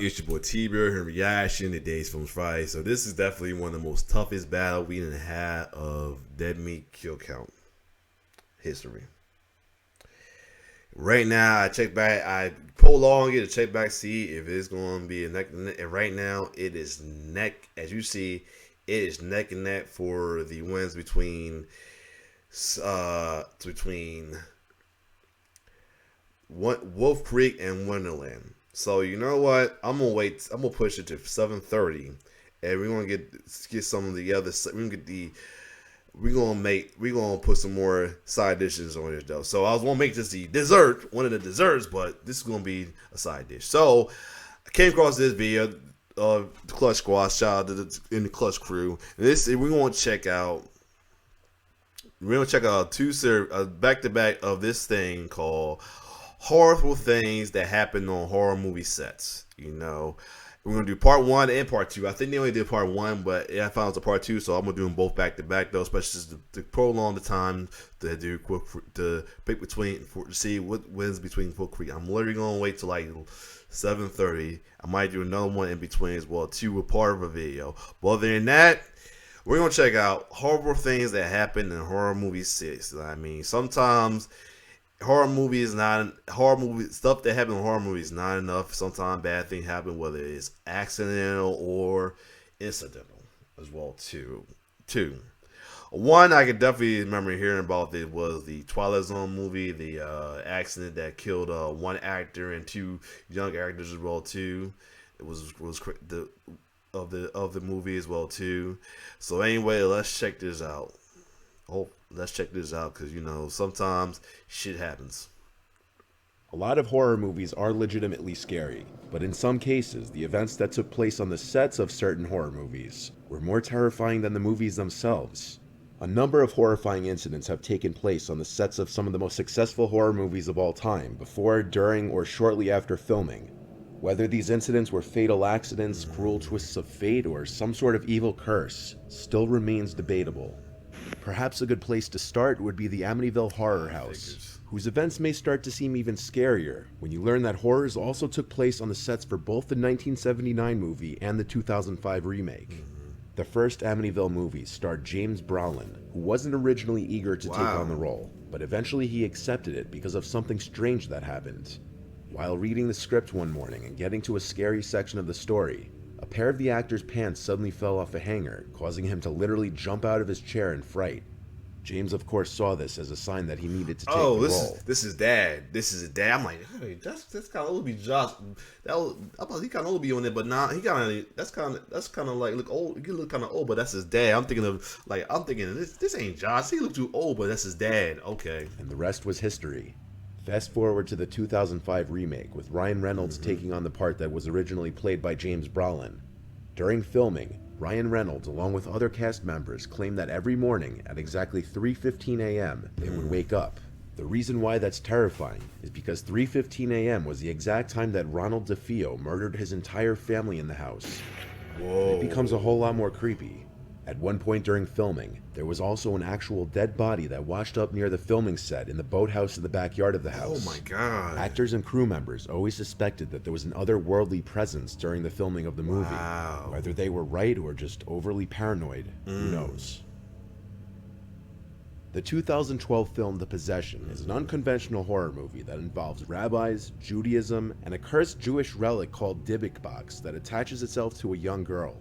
It's your boy T-Bear and reaction to Days Films Friday. So this is definitely one of the most toughest battles we done had of Dead Meat Kill Count history. Right now, I check back. I prolong it to check back, see if it's going to be a neck and neck. And right now, it is neck. As you see, it is neck and neck for the wins between Wolf Creek and Wonderland. So you know what? I'm gonna wait. I'm gonna push it to 7:30, and we're gonna get some of the other. We're gonna put some more side dishes on it though. So I was gonna make this the dessert, one of the desserts, but this is gonna be a side dish. So I came across this video. Clutch Squad, shout out to the Clutch crew. And this we're gonna check out. We're gonna check out two back to back of this thing called Horrible Things That Happen on Horror Movie Sets. You know, we're gonna do part 1 and part 2. I think they only did part 1, but I found it's a part 2, so I'm gonna do them both back to back though, especially to prolong the time to do to pick between to see what wins between Foot Creek. I'm literally gonna wait till like 7:30. I might do another one in between as well, too, with part of a video. But other than that, we're gonna check out horrible things that happen in horror movie sets. I mean, sometimes horror stuff that happens in horror movies is not enough. Sometimes bad things happen, whether it's accidental or incidental as well too. One I could definitely remember hearing about it was the Twilight Zone movie, the accident that killed one actor and two young actors as well too. It was the of the movie as well too. So anyway, let's check this out. Let's check this out because, you know, sometimes shit happens. A lot of horror movies are legitimately scary, but in some cases, the events that took place on the sets of certain horror movies were more terrifying than the movies themselves. A number of horrifying incidents have taken place on the sets of some of the most successful horror movies of all time, before, during, or shortly after filming. Whether these incidents were fatal accidents, cruel twists of fate, or some sort of evil curse still remains debatable. Perhaps a good place to start would be the Amityville Horror House, whose events may start to seem even scarier when you learn that horrors also took place on the sets for both the 1979 movie and the 2005 remake. The first Amityville movie starred James Brolin, who wasn't originally eager to take on the role, but eventually he accepted it because of something strange that happened. While reading the script one morning and getting to a scary section of the story, a pair of the actor's pants suddenly fell off a hanger, causing him to literally jump out of his chair in fright. James, of course, saw this as a sign that he needed to take the role. This is Dad. This is his dad. I'm like, hey, that's kind of old be Josh. I thought he kind of old be on it, but nah, he that's kind of like look old. He look kind of old, but that's his dad. I'm thinking this ain't Josh. He look too old, but that's his dad. Okay. And the rest was history. Fast forward to the 2005 remake, with Ryan Reynolds taking on the part that was originally played by James Brolin. During filming, Ryan Reynolds, along with other cast members, claimed that every morning at exactly 3:15 a.m. they would wake up. The reason why that's terrifying is because 3:15 a.m. was the exact time that Ronald DeFeo murdered his entire family in the house. Whoa. It becomes a whole lot more creepy. At one point during filming, there was also an actual dead body that washed up near the filming set in the boathouse in the backyard of the house. Oh my god. Actors and crew members always suspected that there was an otherworldly presence during the filming of the movie. Wow. Whether they were right or just overly paranoid, who knows? The 2012 film The Possession is an unconventional horror movie that involves rabbis, Judaism, and a cursed Jewish relic called Dybbuk box that attaches itself to a young girl.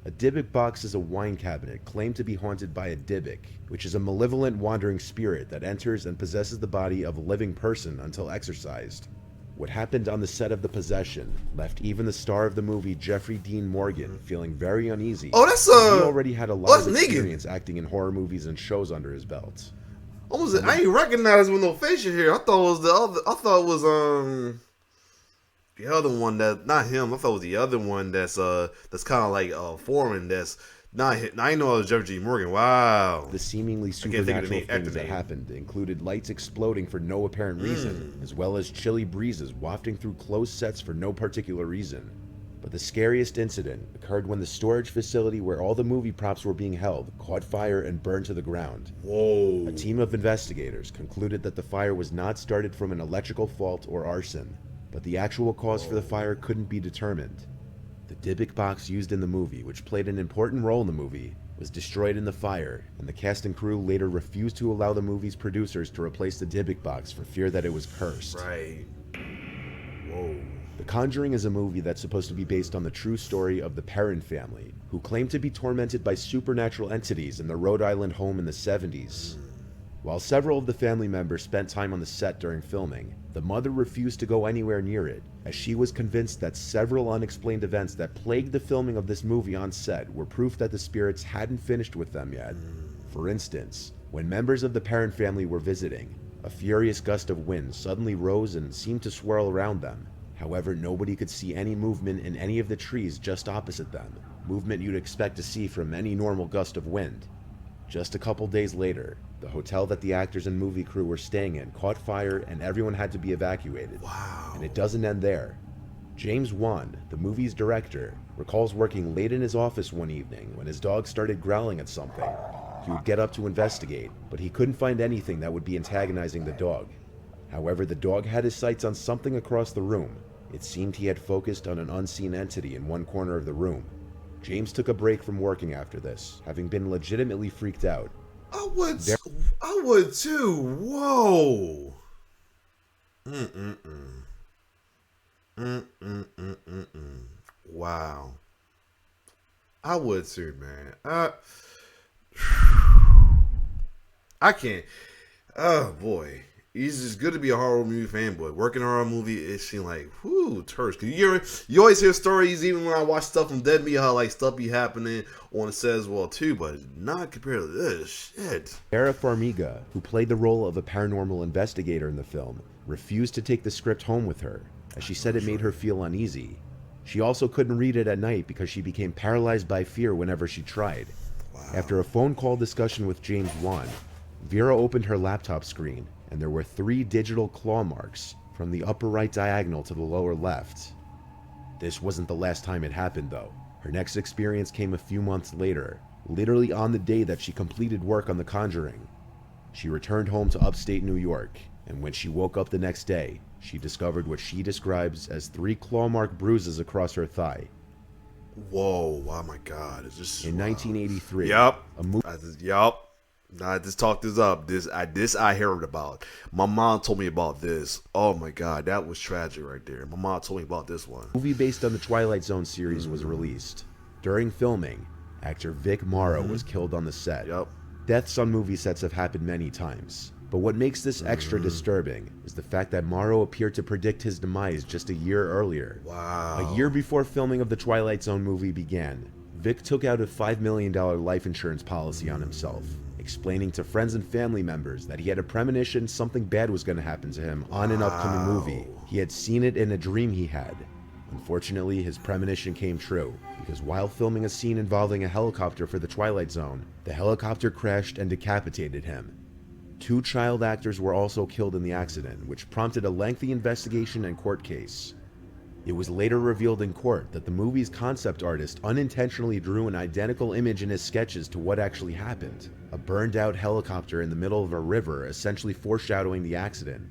A Dybbuk box is a wine cabinet claimed to be haunted by a Dybbuk, which is a malevolent wandering spirit that enters and possesses the body of a living person until exorcised. What happened on the set of The Possession left even the star of the movie, Jeffrey Dean Morgan, feeling very uneasy. Oh, that's He already had a lot of experience nigga. Acting in horror movies and shows under his belt. I ain't recognize with no facial hair. I thought it was the other. I thought it was the other one that not him. I thought it was the other one that's kind of like foreign. That's not. I know it was Jeffrey G. Morgan. Wow. The seemingly supernatural things that happened included lights exploding for no apparent reason, as well as chilly breezes wafting through closed sets for no particular reason. But the scariest incident occurred when the storage facility where all the movie props were being held caught fire and burned to the ground. Whoa. A team of investigators concluded that the fire was not started from an electrical fault or arson, but the actual cause for the fire couldn't be determined. The Dybbuk box used in the movie, which played an important role in the movie, was destroyed in the fire, and the cast and crew later refused to allow the movie's producers to replace the Dybbuk box for fear that it was cursed. Right. Whoa. The Conjuring is a movie that's supposed to be based on the true story of the Perron family, who claimed to be tormented by supernatural entities in their Rhode Island home in the 70s. While several of the family members spent time on the set during filming, the mother refused to go anywhere near it, as she was convinced that several unexplained events that plagued the filming of this movie on set were proof that the spirits hadn't finished with them yet. For instance, when members of the Perron family were visiting, a furious gust of wind suddenly rose and seemed to swirl around them. However, nobody could see any movement in any of the trees just opposite them, movement you'd expect to see from any normal gust of wind. Just a couple days later, the hotel that the actors and movie crew were staying in caught fire and everyone had to be evacuated. Wow. And it doesn't end there. James Wan, the movie's director, recalls working late in his office one evening when his dog started growling at something. He would get up to investigate, but he couldn't find anything that would be antagonizing the dog. However, the dog had his sights on something across the room. It seemed he had focused on an unseen entity in one corner of the room. James took a break from working after this, having been legitimately freaked out. I would too. Whoa. Wow. I would too, man. I can't. Oh boy. It's just good to be a horror movie fan, but working a horror movie, it seems like, whoo, terse. Cause you always hear stories, even when I watch stuff from Dead Me, how like stuff be happening on the set as well too, but not compared to this shit. Vera Farmiga, who played the role of a paranormal investigator in the film, refused to take the script home with her, as she said it made her feel uneasy. She also couldn't read it at night because she became paralyzed by fear whenever she tried. Wow. After a phone call discussion with James Wan, Vera opened her laptop screen, and there were 3 digital claw marks from the upper right diagonal to the lower left. This wasn't the last time it happened though. Her next experience came a few months later, literally on the day that she completed work on The Conjuring. She returned home to upstate New York, and when she woke up the next day, she discovered what she describes as 3 claw mark bruises across her thigh. Whoa, oh my god. It's just In 1983, I just talked this up. This I heard about. My mom told me about this. Oh my god, that was tragic right there. My mom told me about this one. A movie based on the Twilight Zone series was released. During filming, actor Vic Morrow was killed on the set. Yep. Deaths on movie sets have happened many times, but what makes this extra disturbing is the fact that Morrow appeared to predict his demise just a year earlier. Wow. A year before filming of the Twilight Zone movie began, Vic took out a $5 million life insurance policy on himself, explaining to friends and family members that he had a premonition something bad was going to happen to him on an upcoming movie. He had seen it in a dream he had. Unfortunately, his premonition came true, because while filming a scene involving a helicopter for the Twilight Zone, the helicopter crashed and decapitated him. 2 child actors were also killed in the accident, which prompted a lengthy investigation and court case. It was later revealed in court that the movie's concept artist unintentionally drew an identical image in his sketches to what actually happened, a burned-out helicopter in the middle of a river, essentially foreshadowing the accident.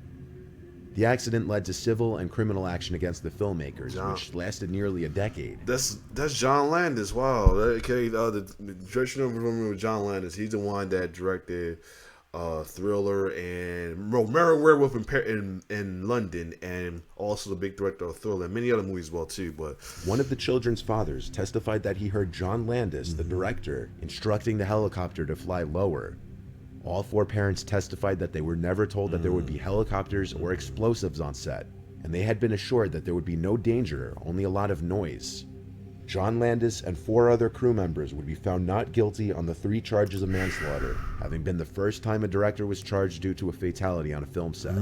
The accident led to civil and criminal action against the filmmakers, which lasted nearly a decade. That's John Landis. Wow. Okay, the director of John Landis. He's the one that directed Thriller and Romero Werewolf in London, and also the big director of Thriller and many other movies as well too. But one of the children's fathers testified that he heard John Landis, the director, instructing the helicopter to fly lower. All 4 parents testified that they were never told that there would be helicopters or explosives on set, and they had been assured that there would be no danger, only a lot of noise. John Landis and 4 other crew members would be found not guilty on the 3 charges of manslaughter, having been the first time a director was charged due to a fatality on a film set.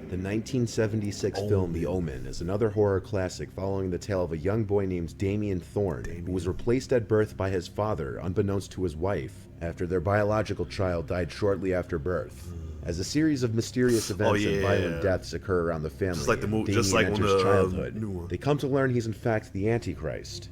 The 1976 film The Omen is another horror classic following the tale of a young boy named Damien Thorne, who was replaced at birth by his father, unbeknownst to his wife, after their biological child died shortly after birth. As a series of mysterious events and violent deaths occur around the family, just like the movie, just Damien like enters the childhood, they come to learn he's in fact the Antichrist.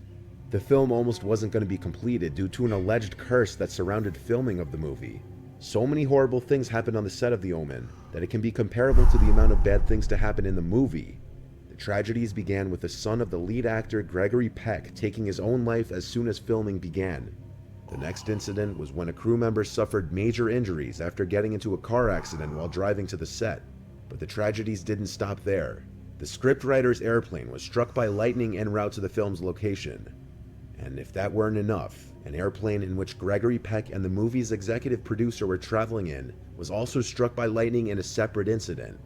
The film almost wasn't going to be completed due to an alleged curse that surrounded filming of the movie. So many horrible things happened on the set of The Omen that it can be comparable to the amount of bad things to happen in the movie. The tragedies began with the son of the lead actor Gregory Peck taking his own life as soon as filming began. The next incident was when a crew member suffered major injuries after getting into a car accident while driving to the set. But the tragedies didn't stop there. The scriptwriter's airplane was struck by lightning en route to the film's location. And if that weren't enough, an airplane in which Gregory Peck and the movie's executive producer were traveling in was also struck by lightning in a separate incident.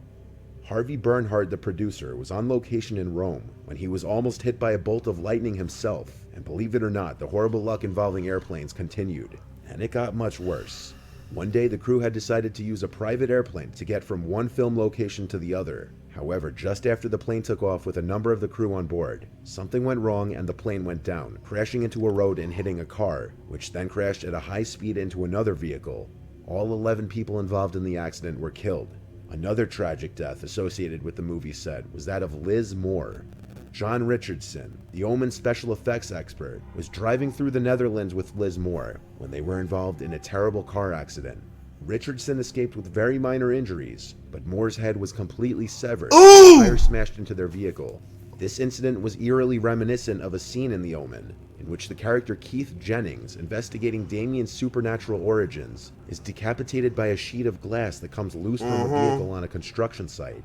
Harvey Bernhard, the producer, was on location in Rome when he was almost hit by a bolt of lightning himself, and believe it or not, the horrible luck involving airplanes continued, and it got much worse. One day, the crew had decided to use a private airplane to get from one film location to the other. However, just after the plane took off with a number of the crew on board, something went wrong and the plane went down, crashing into a road and hitting a car, which then crashed at a high speed into another vehicle. All 11 people involved in the accident were killed. Another tragic death associated with the movie set was that of Liz Moore. John Richardson, the Omen special effects expert, was driving through the Netherlands with Liz Moore when they were involved in a terrible car accident. Richardson escaped with very minor injuries, but Moore's head was completely severed and the tire smashed into their vehicle. This incident was eerily reminiscent of a scene in The Omen, in which the character Keith Jennings, investigating Damien's supernatural origins, is decapitated by a sheet of glass that comes loose from a vehicle on a construction site.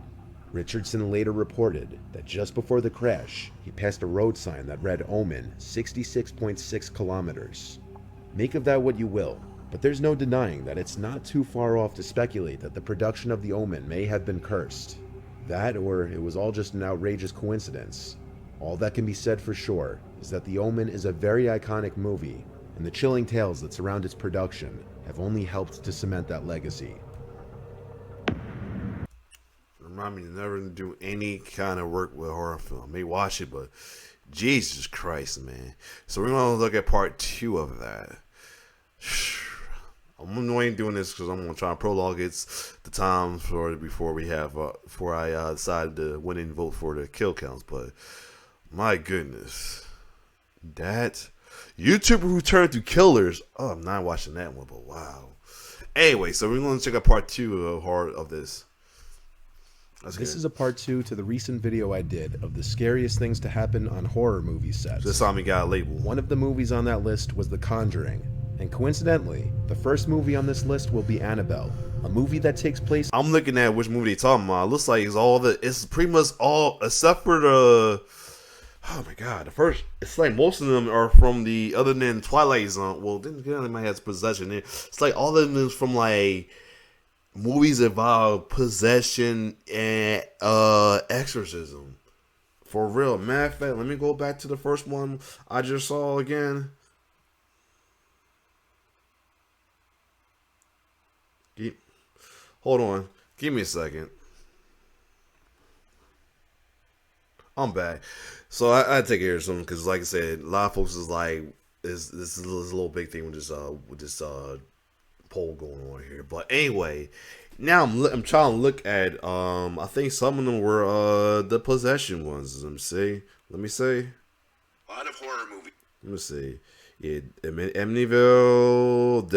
Richardson later reported that just before the crash, he passed a road sign that read Omen 66.6 kilometers. Make of that what you will, but there's no denying that it's not too far off to speculate that the production of The Omen may have been cursed. That, or it was all just an outrageous coincidence. All that can be said for sure is that The Omen is a very iconic movie, and the chilling tales that surround its production have only helped to cement that legacy. Remind me to never do any kind of work with horror film. I may watch it, but Jesus Christ, man. So we're going to look at part 2 of that. I'm annoying doing this because I'm going to try and prologue the time before I decide to win and vote for the kill counts. But my goodness, that YouTuber who turned to killers. Oh, I'm not watching that one, but wow. Anyway, so we're going to check out part 2 of this. This is a part 2 to the recent video I did of the scariest things to happen on horror movie sets. This time we got a label. One of the movies on that list was The Conjuring. And coincidentally, the first movie on this list will be Annabelle, a movie that takes place... I'm looking at which movie they're talking about. It looks like it's pretty much all, except for the... Oh my god, the first... It's like most of them are from other than Twilight Zone. Well, then again, they might have possession there. It's like all of them is from like... movies involve possession and exorcism. For real. Matter of fact, let me go back to the first one I just saw again. Hold on. Give me a second. I'm back. So I take care of something because, like I said, a lot of folks is like, this is a little big thing with this poll going on here. But anyway, now I'm trying to look at I think some of them were the possession ones. Let me see. A lot of horror movies. Let me see. Yeah, Amityville.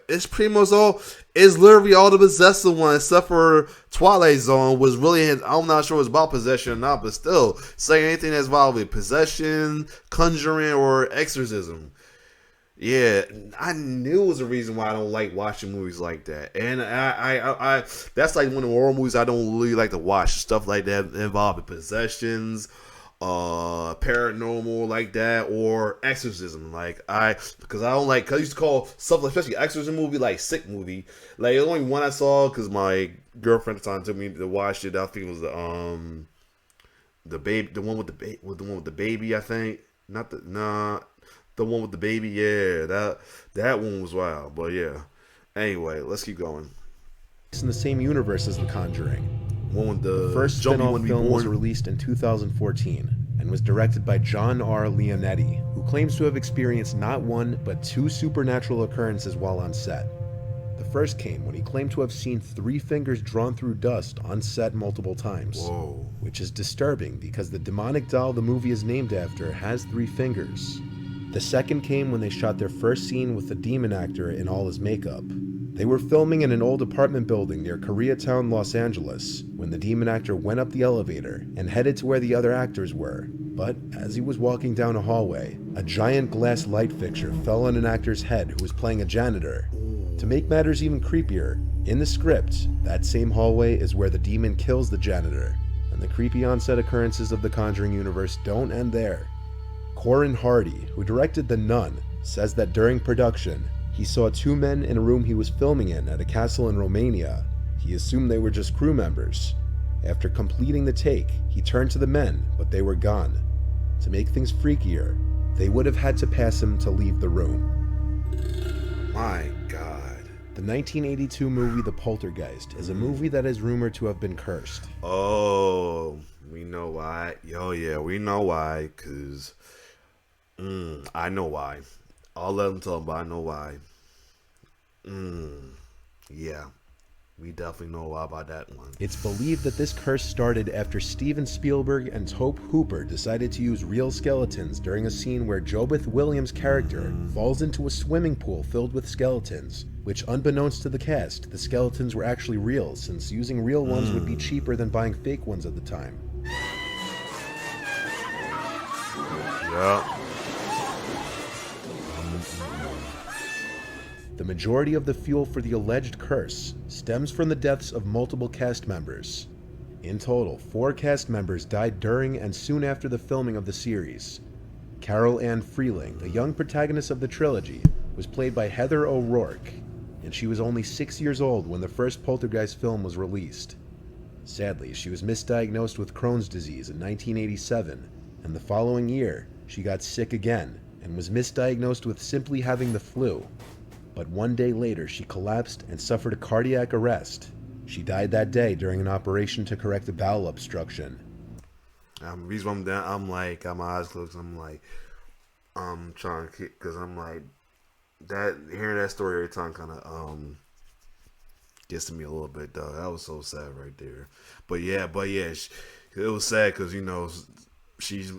It's pretty much all. It's literally all the possessive ones, except for Twilight Zone. Was really, I'm not sure it's about possession or not, but still, saying anything that's involved with possession, conjuring, or exorcism. Yeah, I knew it was a reason why I don't like watching movies like that, and I that's like one of the horror movies I don't really like to watch. Stuff like that involving possessions, paranormal like that, or exorcism. Because I used to call stuff, especially exorcism movie, like sick movie. Like the only one I saw because my girlfriend at the time took me to watch it. I think it was the one with the baby. I think the one with the baby. Yeah, that one was wild. But yeah. Anyway, let's keep going. It's in the same universe as The Conjuring. One with the first spin-off film was released in 2014 and was directed by John R. Leonetti, who claims to have experienced not one, but 2 supernatural occurrences while on set. The first came when he claimed to have seen 3 fingers drawn through dust on set multiple times. Whoa. Which is disturbing because the demonic doll the movie is named after has 3 fingers. The second came when they shot their first scene with the demon actor in all his makeup. They were filming in an old apartment building near Koreatown, Los Angeles, when the demon actor went up the elevator and headed to where the other actors were. But as he was walking down a hallway, a giant glass light fixture fell on an actor's head who was playing a janitor. To make matters even creepier, in the script, that same hallway is where the demon kills the janitor, and the creepy on-set occurrences of the Conjuring universe don't end there. Corin Hardy, who directed The Nun, says that during production, he saw two men in a room he was filming in at a castle in Romania. He assumed they were just crew members. After completing the take, he turned to the men, but they were gone. To make things freakier, they would have had to pass him to leave the room. My God. The 1982 movie The Poltergeist is a movie that is rumored to have been cursed. Oh, we know why. Oh yeah, we know why, because I know why. I'll let them tell them, but I know why. Yeah, we definitely know why about that one. It's believed that this curse started after Steven Spielberg and Tobe Hooper decided to use real skeletons during a scene where Jobeth Williams' character falls into a swimming pool filled with skeletons, which, unbeknownst to the cast, the skeletons were actually real, since using real ones would be cheaper than buying fake ones at the time. Yeah. The majority of the fuel for the alleged curse stems from the deaths of multiple cast members. In total, 4 cast members died during and soon after the filming of the series. Carol Ann Freeling, the young protagonist of the trilogy, was played by Heather O'Rourke, and she was only 6 years old when the first Poltergeist film was released. Sadly, she was misdiagnosed with Crohn's disease in 1987, and the following year, she got sick again and was misdiagnosed with simply having the flu. But one day later, she collapsed and suffered a cardiac arrest. She died that day during an operation to correct a bowel obstruction. The reason I'm down, I'm like, got my eyes closed. I'm like, I'm trying to kick, because I'm like, that, hearing that story every time kind of, gets to me a little bit, though. That was so sad right there. But yeah, it was sad because, you know, she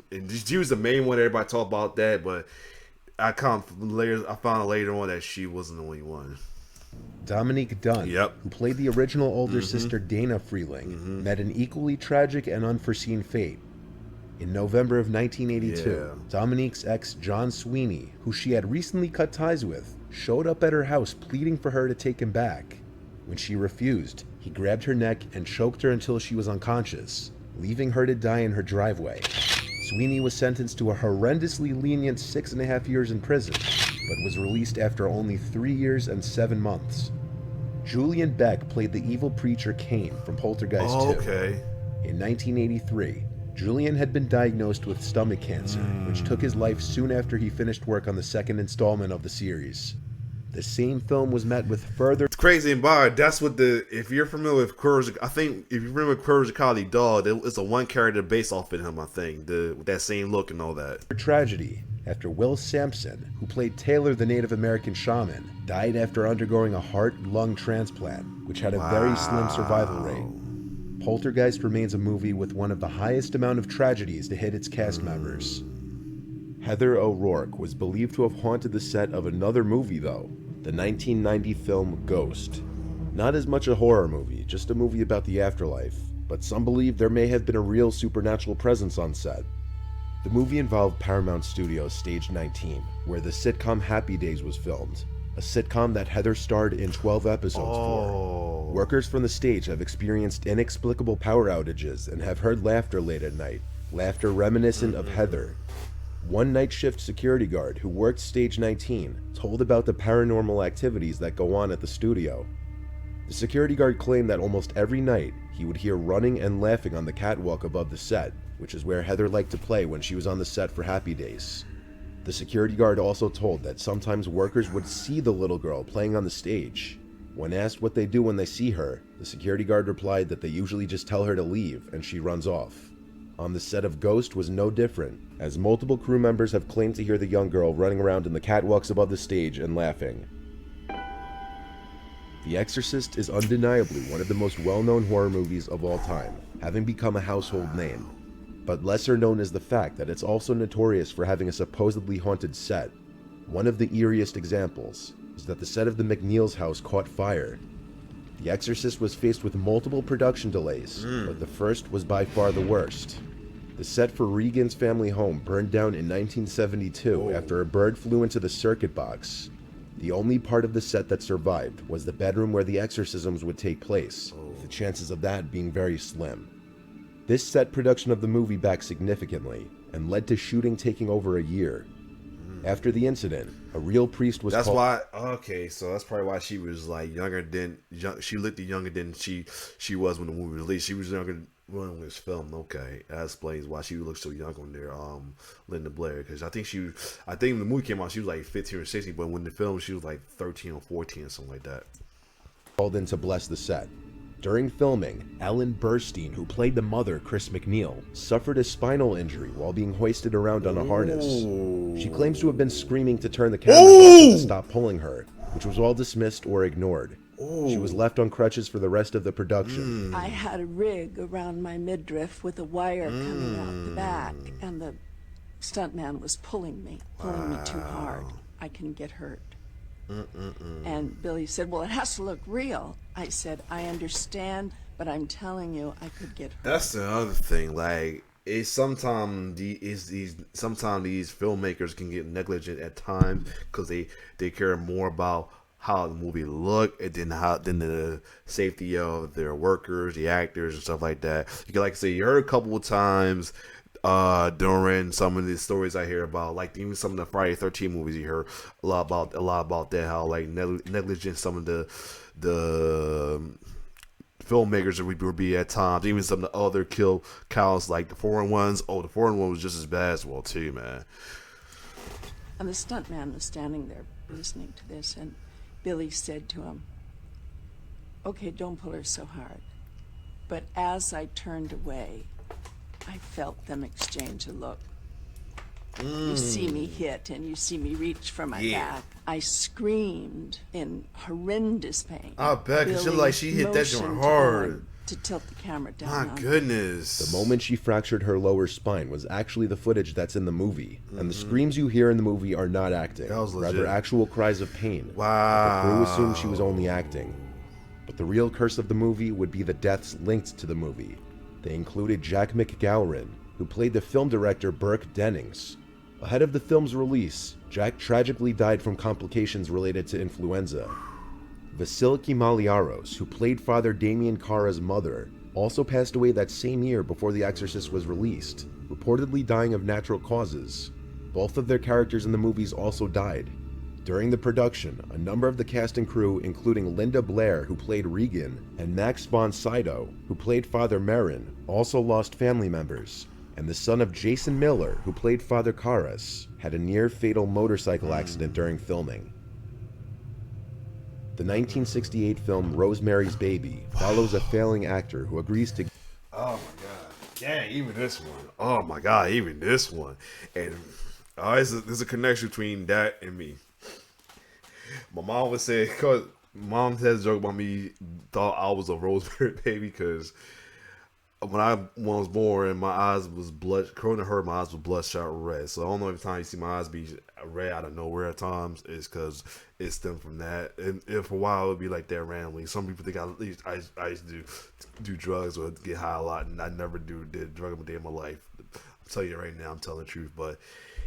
was the main one. Everybody talked about that, but I found out later on that she wasn't the only one. Dominique Dunn, Yep. who played the original older sister Dana Freeling, met an equally tragic and unforeseen fate. In November of 1982, Dominique's ex John Sweeney, who she had recently cut ties with, showed up at her house pleading for her to take him back. When she refused, he grabbed her neck and choked her until she was unconscious, leaving her to die in her driveway. Sweeney was sentenced to a horrendously lenient 6.5 years in prison, but was released after only 3 years and 7 months. Julian Beck played the evil preacher Cain from Poltergeist 2. Okay. In 1983, Julian had been diagnosed with stomach cancer, which took his life soon after he finished work on the second installment of the series. The same film was met with further... It's crazy and bad. That's what if you're familiar with Courage, I think if you remember Courage the Cowardly Dog, it's a one character based off of him, I think, with that same look and all that. Tragedy after Will Sampson, who played Taylor the Native American shaman, died after undergoing a heart-lung transplant, which had a very slim survival rate. Poltergeist remains a movie with one of the highest amount of tragedies to hit its cast members. Heather O'Rourke was believed to have haunted the set of another movie, though, the 1990 film Ghost. Not as much a horror movie, just a movie about the afterlife, but some believe there may have been a real supernatural presence on set. The movie involved Paramount Studios' Stage 19, where the sitcom Happy Days was filmed, a sitcom that Heather starred in 12 episodes for. Workers from the stage have experienced inexplicable power outages and have heard laughter late at night, laughter reminiscent of Heather. One night shift security guard who worked Stage 19 told about the paranormal activities that go on at the studio. The security guard claimed that almost every night he would hear running and laughing on the catwalk above the set, which is where Heather liked to play when she was on the set for Happy Days. The security guard also told that sometimes workers would see the little girl playing on the stage. When asked what they do when they see her, the security guard replied that they usually just tell her to leave and she runs off. On the set of Ghost was no different, as multiple crew members have claimed to hear the young girl running around in the catwalks above the stage and laughing. The Exorcist is undeniably one of the most well-known horror movies of all time, having become a household name. But lesser known is the fact that it's also notorious for having a supposedly haunted set. One of the eeriest examples is that the set of the McNeil's house caught fire. The Exorcist was faced with multiple production delays, but the first was by far the worst. The set for Regan's family home burned down in 1972 after a bird flew into the circuit box. The only part of the set that survived was the bedroom where the exorcisms would take place, with the chances of that being very slim. This set production of the movie back significantly, and led to shooting taking over a year. After the incident, a real priest was That's called. why. Okay, so that's probably why she was like she looked younger than she was when the movie released. She was younger when it was filmed. Okay, that explains why she looked so young on there. Linda Blair, because I think when the movie came out, she was like 15 or 16, but when the film, she was like 13 or 14 or something like that. Called in to bless the set. During filming, Ellen Burstyn, who played the mother, Chris McNeil, suffered a spinal injury while being hoisted around on a harness. She claims to have been screaming to turn the camera off to stop pulling her, which was all dismissed or ignored. She was left on crutches for the rest of the production. I had a rig around my midriff with a wire coming out the back, and the stuntman was pulling me too hard. I can get hurt. And Billy said, well, it has to look real. I said, I understand, but I'm telling you, I could get hurt. That's the other thing. Like, it's sometimes these filmmakers can get negligent at times because they care more about how the movie look and then the safety of their workers, the actors, and stuff like that. You can, like I say, you heard a couple of times during some of the stories I hear about, like even some of the Friday 13 movies, you hear a lot about that, how like negligent some of the filmmakers would be at times. Even some of the other kill counts, like the foreign ones. Oh, the foreign one was just as bad as well too, man. And the stuntman was standing there listening to this, and Billy said to him, okay, don't pull her so hard. But as I turned away, I felt them exchange a look. You see me hit and you see me reach for my back. I screamed in horrendous pain. I bet, because she hit that joint hard. To tilt the camera down. My goodness. The moment she fractured her lower spine was actually the footage that's in the movie. And the screams you hear in the movie are not acting. That was legit. Rather actual cries of pain. Wow. The crew assumed she was only acting. But the real curse of the movie would be the deaths linked to the movie. They included Jack McGowran, who played the film director Burke Dennings. Ahead of the film's release, Jack tragically died from complications related to influenza. Vasiliki Maliaros, who played Father Damien Kara's mother, also passed away that same year before The Exorcist was released, reportedly dying of natural causes. Both of their characters in the movies also died. During the production, a number of the cast and crew, including Linda Blair, who played Regan, and Max von Sydow, who played Father Merrin, also lost family members, and the son of Jason Miller, who played Father Karras, had a near-fatal motorcycle accident during filming. The 1968 film Rosemary's Baby follows a failing actor who agrees to... Oh my god. Yeah, even this one. Oh my god, even this one. And there's a connection between that and me. My mom would say, cause mom has a joke about me thought I was a Rosemary Baby, because when I was born, my eyes was blood. According to her, my eyes were bloodshot red. So I don't know, every time you see my eyes be red out of nowhere at times, it's because it stemmed from that. And for a while, it would be like that randomly. Some people think I used to do drugs or get high a lot, and I never did drug a day in my life. I'm telling you right now, I'm telling the truth. But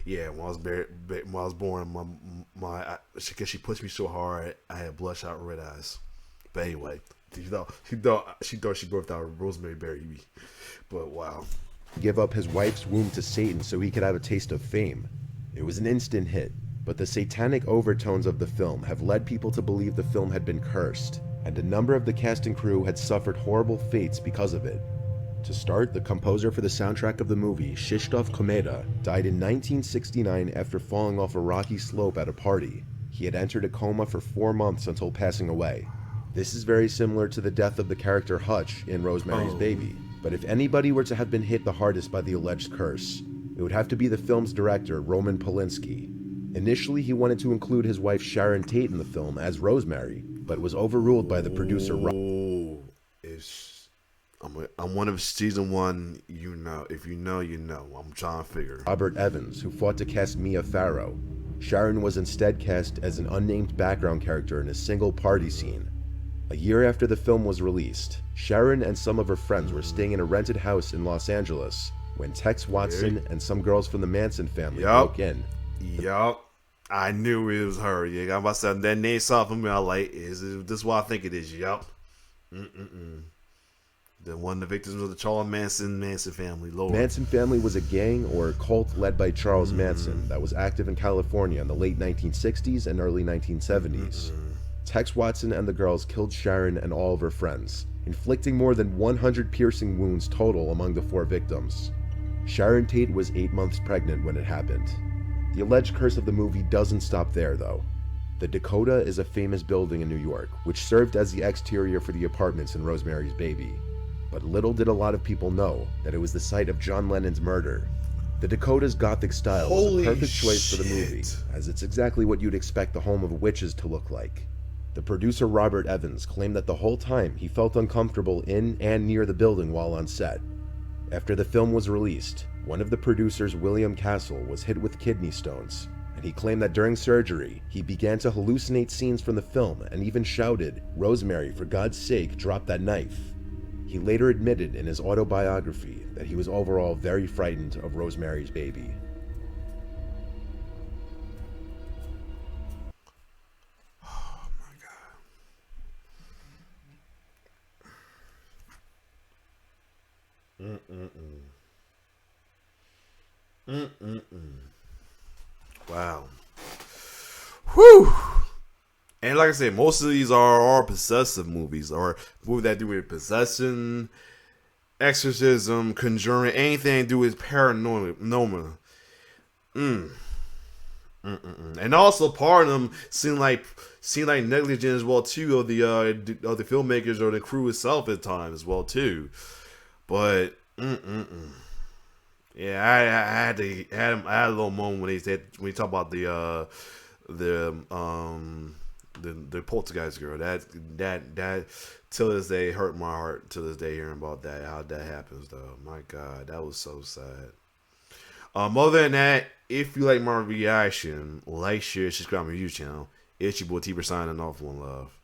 yeah, when I was born, she pushed me so hard, I had bloodshot red eyes. But anyway, she thought she birthed out Rosemary Baby. But wow. give up his wife's womb to Satan so he could have a taste of fame. It was an instant hit, but the satanic overtones of the film have led people to believe the film had been cursed, and a number of the cast and crew had suffered horrible fates because of it. To start, the composer for the soundtrack of the movie, Krzysztof Komeda, died in 1969 after falling off a rocky slope at a party. He had entered a coma for 4 months until passing away. This is very similar to the death of the character Hutch in Rosemary's Baby, but if anybody were to have been hit the hardest by the alleged curse, it would have to be the film's director, Roman Polanski. Initially, he wanted to include his wife Sharon Tate in the film as Rosemary, but was overruled by the producer. I'm one of season one, you know. If you know, you know. I'm trying to figure. Robert Evans, who fought to cast Mia Farrow. Sharon was instead cast as an unnamed background character in a single party scene. A year after the film was released, Sharon and some of her friends were staying in a rented house in Los Angeles when Tex Watson and some girls from the Manson family broke in. Yup. I knew it was her. Yeah, I'm about to say that name saw from me. I like, is this what I think it is? Yup. Then one of the victims of the Charles Manson family. Lord. Manson family was a gang or a cult led by Charles Manson that was active in California in the late 1960s and early 1970s. Tex Watson and the girls killed Sharon and all of her friends, inflicting more than 100 piercing wounds total among the 4 victims. Sharon Tate was 8 months pregnant when it happened. The alleged curse of the movie doesn't stop there, though. The Dakota is a famous building in New York, which served as the exterior for the apartments in Rosemary's Baby. But little did a lot of people know that it was the site of John Lennon's murder. The Dakota's gothic style was a perfect choice for the movie, as it's exactly what you'd expect the home of witches to look like. The producer Robert Evans claimed that the whole time he felt uncomfortable in and near the building while on set. After the film was released, one of the producers, William Castle, was hit with kidney stones, and he claimed that during surgery, he began to hallucinate scenes from the film and even shouted, "Rosemary, for God's sake, drop that knife." He later admitted in his autobiography that he was overall very frightened of Rosemary's Baby. Oh my God. Wow. Whew. And like I said, most of these are possessive movies, or movies that do with possession, exorcism, conjuring, anything to do with paranormal. And also part of them seem like negligent as well too of the filmmakers or the crew itself at times as well too. But yeah, I had a little moment when he talked about the poltergeist girl. That till this day hurt my heart. Till this day, hearing about that, how that happens though. My God, that was so sad. Other than that, if you like my reaction, like, share, subscribe to my YouTube channel. It's your boy T signing off. One love.